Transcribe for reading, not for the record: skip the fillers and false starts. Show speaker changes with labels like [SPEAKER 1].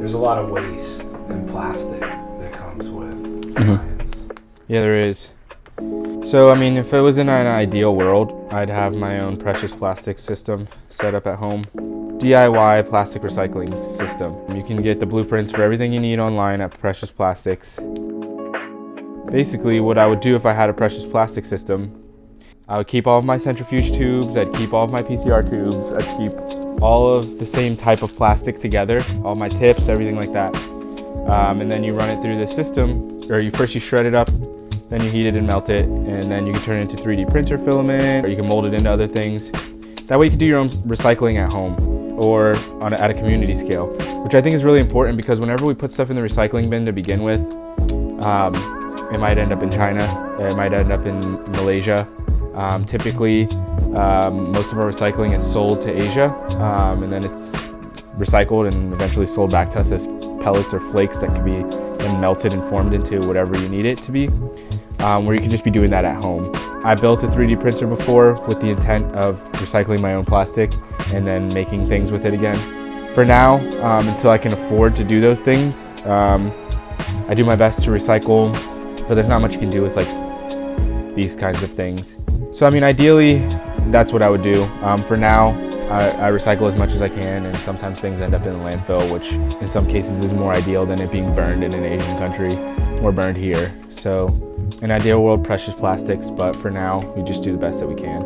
[SPEAKER 1] there's a lot of waste and plastic that comes with science.
[SPEAKER 2] Yeah, there is. So, I mean, if it was in an ideal world, I'd have my own precious plastics system set up at home. DIY plastic recycling system. You can get the blueprints for everything you need online at Precious Plastics. Basically, what I would do if I had a Precious Plastic system, I would keep all of my centrifuge tubes, I'd keep all of my PCR tubes, I'd keep all of the same type of plastic together, all my tips, everything like that. And then you run it through the system, or you shred it up, then you heat it and melt it, and then you can turn it into 3D printer filament, or you can mold it into other things. That way you can do your own recycling at home or at a community scale, which I think is really important because whenever we put stuff in the recycling bin to begin with, it might end up in China, it might end up in Malaysia. Typically, most of our recycling is sold to Asia, and then it's recycled and eventually sold back to us as pellets or flakes that can be then melted and formed into whatever you need it to be, where you can just be doing that at home. I built a 3D printer before with the intent of recycling my own plastic and then making things with it again. For now, until I can afford to do those things, I do my best to recycle, but there's not much you can do with like these kinds of things. So I mean, ideally, that's what I would do. For now, I recycle as much as I can, and sometimes things end up in the landfill, which in some cases is more ideal than it being burned in an Asian country or burned here. So, an ideal world, precious plastics, but for now, we just do the best that we can.